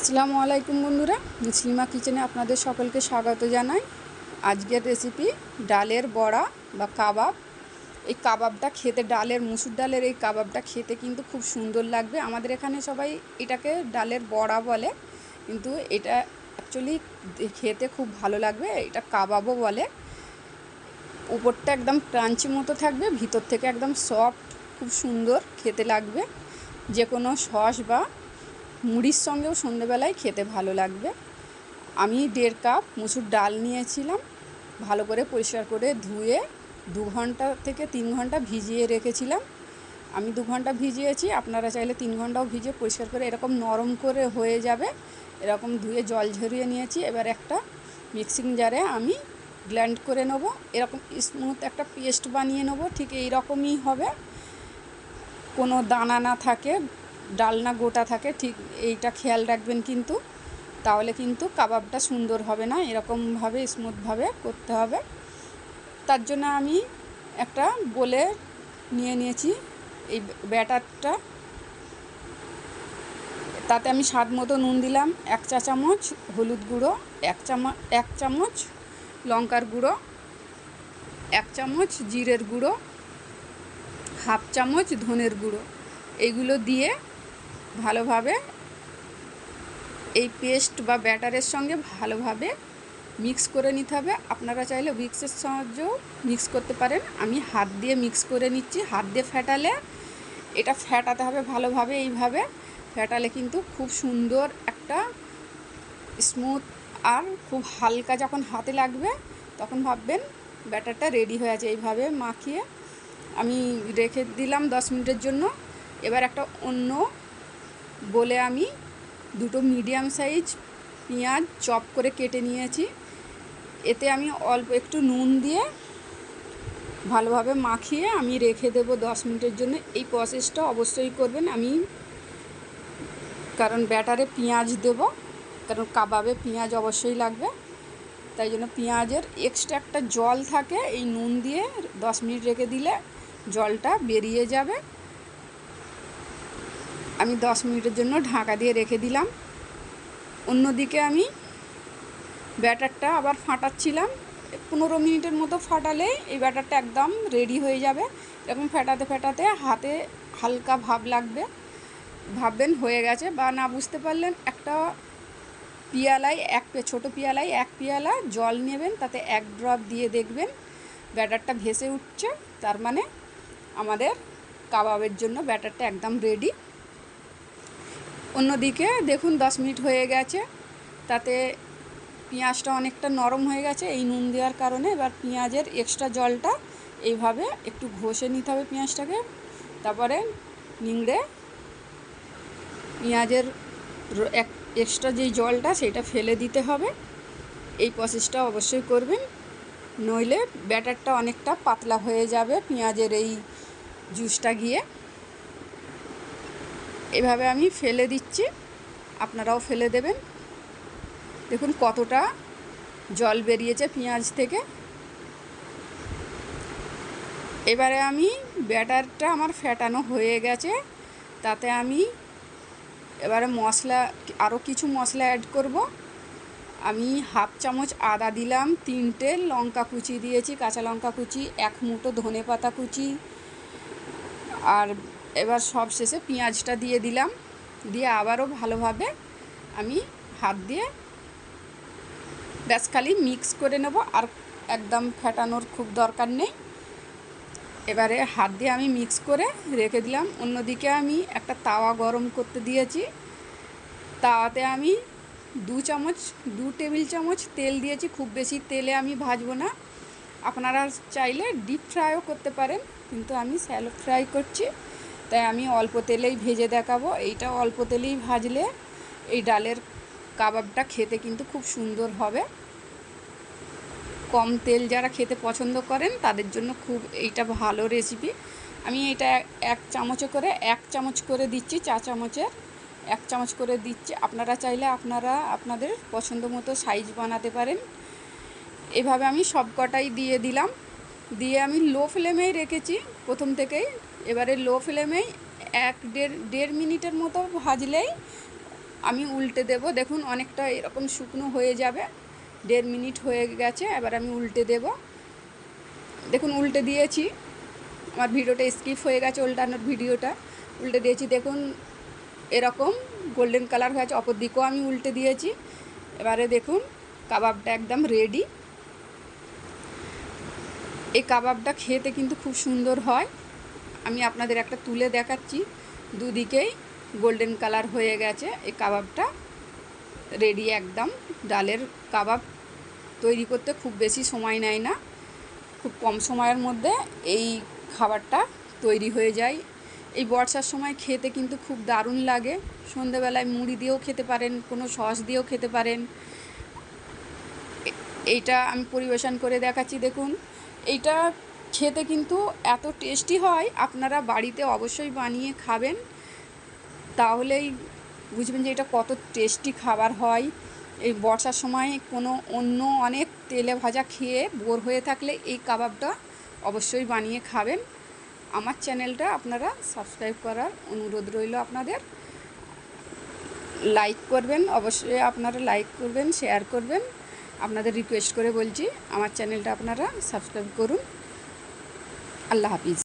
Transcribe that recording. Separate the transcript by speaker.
Speaker 1: আসসালামু আলাইকুম বন্ধুরা, মুসলিমা কিচেনে আপনাদের সকলকে স্বাগত জানাই। আজকের রেসিপি ডালের বড়া বা কাবাব। এই কাবাবটা খেতে মুসুর ডালের এই কাবাবটা খেতে কিন্তু খুব সুন্দর লাগবে। আমাদের এখানে সবাই এটাকে ডালের বড়া বলে, কিন্তু এটা অ্যাকচুয়ালি খেতে খুব ভালো লাগবে। এটা কাবাবও বলে। উপরটা একদম ক্রাঞ্চি মতো থাকবে, ভিতর থেকে একদম সফট, খুব সুন্দর খেতে লাগবে। যে কোনো সস বা মুড়ির সঙ্গেও সন্ধেবেলায় খেতে ভালো লাগবে। আমি 1.5 কাপ মুসুর ডাল নিয়েছিলাম, ভালো করে পরিষ্কার করে ধুয়ে 2 ঘন্টা থেকে 3 ঘন্টা ভিজিয়ে রেখেছিলাম। আমি 2 ঘন্টা ভিজিয়েছি, আপনারা চাইলে 3 ঘন্টাও ভিজিয়ে পরিষ্কার করে এরকম নরম করে হয়ে যাবে। এরকম ধুয়ে জল ঝরিয়ে নিয়েছি। এবার একটা মিক্সিং জারে আমি ব্লেন্ড করে নেব। এরকম স্মুথ একটা পেস্ট বানিয়ে নেব। ঠিক এই রকমই হবে, কোনো দানা না থাকে, ডাল না গোটা থাকে, ঠিক এইটা খেয়াল রাখবেন কিন্তু, তাহলে কিন্তু কাবাবটা সুন্দর হবে না। এরকমভাবে স্মুথভাবে করতে হবে। তার জন্য আমি একটা বলে নিয়েছি এই ব্যাটারটা। তাতে আমি স্বাদ মতো নুন দিলাম, 1 চা চামচ হলুদ গুঁড়ো, 1 চামচ লঙ্কার গুঁড়ো, 1 চামচ জিরের গুঁড়ো, 1/2 চামচ ধনের গুঁড়ো। এইগুলো দিয়ে ভালোভাবে এই পেস্ট বা ব্যাটারের সঙ্গে ভালোভাবে মিক্স করে নিতে হবে। আপনারা চাইলে উইক্সের সাহায্যেও মিক্স করতে পারেন। আমি হাত দিয়ে মিক্স করে নিচ্ছি। হাত দিয়ে ফেটালে, এটা ফেটাতে হবে ভালোভাবে। এইভাবে ফেটালে কিন্তু খুব সুন্দর একটা স্মুথ, আর খুব হালকা যখন হাতে লাগবে তখন ভাববেন ব্যাটারটা রেডি হয়ে আছে। এইভাবে মাখিয়ে আমি রেখে দিলাম 10 মিনিটের জন্য। এবার একটা অন্য বলে আমি 2টো মিডিয়াম সাইজ পেঁয়াজ চপ করে কেটে নিয়েছি। এতে আমি অল্প একটু নুন দিয়ে ভালোভাবে মাখিয়ে আমি রেখে দেব 10 মিনিটের জন্য। এই প্রসেসটা অবশ্যই করবেন, কারণ ব্যাটারে পেঁয়াজ দেব, কারণ কাবাবে পেঁয়াজ অবশ্যই লাগবে। তাই জন্য পেঁয়াজের এক্সট্রা একটা জল থাকে, এই নুন দিয়ে 10 মিনিট রেখে দিলে জলটা বেরিয়ে যাবে। আমি 10 মিনিটের জন্য ঢাকা দিয়ে রেখে দিলাম। অন্যদিকে আমি ব্যাটারটা আবার ফাটাচ্ছিলাম। 15 মিনিটের মতো ফাটালেই এই ব্যাটারটা একদম রেডি হয়ে যাবে। এরকম ফেটাতে ফেটাতে হাতে হালকা ভাববেন হয়ে গেছে। বা না বুঝতে পারলেন, একটা পিয়ালায় ছোটো পিয়ালায় 1 পিয়ালা জল নেবেন, তাতে 1 ড্রপ দিয়ে দেখবেন ব্যাটারটা ভেসে উঠছে, তার মানে আমাদের কাবাবের জন্য ব্যাটারটা একদম রেডি। অন্যদিকে দেখুন 10 মিনিট হয়ে গেছে, তাতে পেঁয়াজটা অনেকটা নরম হয়ে গেছে এই নুন দেওয়ার কারণে। এবার পেঁয়াজের এক্সট্রা জলটা এইভাবে একটু ঘষে নিতে হবে পেঁয়াজটাকে, তারপরে নিংড়ে পেঁয়াজের এক্সট্রা যেই জলটা সেটা ফেলে দিতে হবে। এই প্রসেসটা অবশ্যই করবেন, নইলে ব্যাটারটা অনেকটা পাতলা হয়ে যাবে পেঁয়াজের এই জুসটা গিয়ে। এভাবে আমি ফেলে দিচ্ছি, আপনারাও ফেলে দেবেন। দেখুন কতটা জল বেরিয়েছে পেঁয়াজ থেকে। এবারে আমি ব্যাটারটা আমার ফেটানো হয়ে গেছে, তাতে আমি এবারে আরও কিছু মশলা অ্যাড করব। আমি 1/2 চামচ আদা দিলাম, 3টে লঙ্কা কুচি দিয়েছি, কাঁচা লঙ্কা কুচি, 1 মুঠো ধনে পাতা কুচি, আর এবার সব শেষে পেঁয়াজটা দিয়ে দিলাম। দিয়ে আবারও ভালোভাবে আমি হাত দিয়ে ব্যাস খালি মিক্স করে নেব, আর একদম ফেটানোর খুব দরকার নেই। এবারে হাত দিয়ে আমি মিক্স করে রেখে দিলাম। অন্যদিকে আমি একটা তাওয়া গরম করতে দিয়েছি। তাওয়াতে আমি 2 টেবিল চামচ তেল দিয়েছি। খুব বেশি তেলে আমি ভাজবো না, আপনারা চাইলে ডিপ ফ্রাইও করতে পারেন, কিন্তু আমি শ্যালো ফ্রাই করছি, তাই আমি অল্প তেলেই ভেজে দেখাবো। এইটা অল্প তেলেই ভাজলে এই ডালের কাবাবটা খেতে কিন্তু খুব সুন্দর হবে। কম তেল যারা খেতে পছন্দ করেন তাদের জন্য খুব এইটা ভালো রেসিপি। আমি এটা 1 চামচ করে দিচ্ছি, চা চামচের 1 চামচ করে দিচ্ছি। আপনারা চাইলে আপনাদের পছন্দ মতো সাইজ বানাতে পারেন। এভাবে আমি সব কটাই দিয়ে দিলাম, দিয়ে আমি লো ফ্লেমেই রেখেছি প্রথম থেকেই। এবারে লো ফ্লেমেই 1-1.5 মিনিটের মতো ভাজলেই আমি উল্টে দেব। দেখুন অনেকটা এরকম শুকনো হয়ে যাবে, 1.5 মিনিট হয়ে গেছে। এবার আমি উল্টে দেব। দেখুন উল্টে দিয়েছি, আমার ভিডিওটা স্কিপ হয়ে গেছে, উল্টানোর ভিডিওটা উল্টে দিয়েছি। দেখুন এরকম গোল্ডেন কালার হয়েছে, অপর দিকেও আমি উল্টে দিয়েছি। এবারে দেখুন কাবাবটা একদম রেডি। এই কাবাবটা খেতে কিন্তু খুব সুন্দর হয়। আমি আপনাদের একটা তুলে দেখাচ্ছি, দুদিকেই গোল্ডেন কালার হয়ে গেছে। এই কাবাবটা রেডি একদম। ডালের কাবাব তৈরি করতে খুব বেশি সময় নেয় না, খুব কম সময়ের মধ্যে এই খাবারটা তৈরি হয়ে যায়। এই বর্ষার সময় খেতে কিন্তু খুব দারুণ লাগে। সন্ধেবেলায় মুড়ি দিয়েও খেতে পারেন, কোনো সস দিয়েও খেতে পারেন। এইটা আমি পরিবেশন করে দেখাচ্ছি। দেখুন এইটা খেতে কিন্তু এত টেস্টি হয়, আপনারা বাড়িতে অবশ্যই বানিয়ে খাবেন, তাহলেই বুঝবেন যে এটা কত টেস্টি খাবার হয়। এই বর্ষার সময় কোনো অন্য অনেক তেলে ভাজা খেয়ে বোর হয়ে থাকলে এই কাবাবটা অবশ্যই বানিয়ে খাবেন। আমার চ্যানেলটা আপনারা সাবস্ক্রাইব করার অনুরোধ রইল আপনাদের। লাইক করবেন, অবশ্যই আপনারা লাইক করবেন, শেয়ার করবেন। আপনাদের রিকোয়েস্ট করে বলছি আমার চ্যানেলটা আপনারা সাবস্ক্রাইব করুন। আল্লাহ হাফিজ।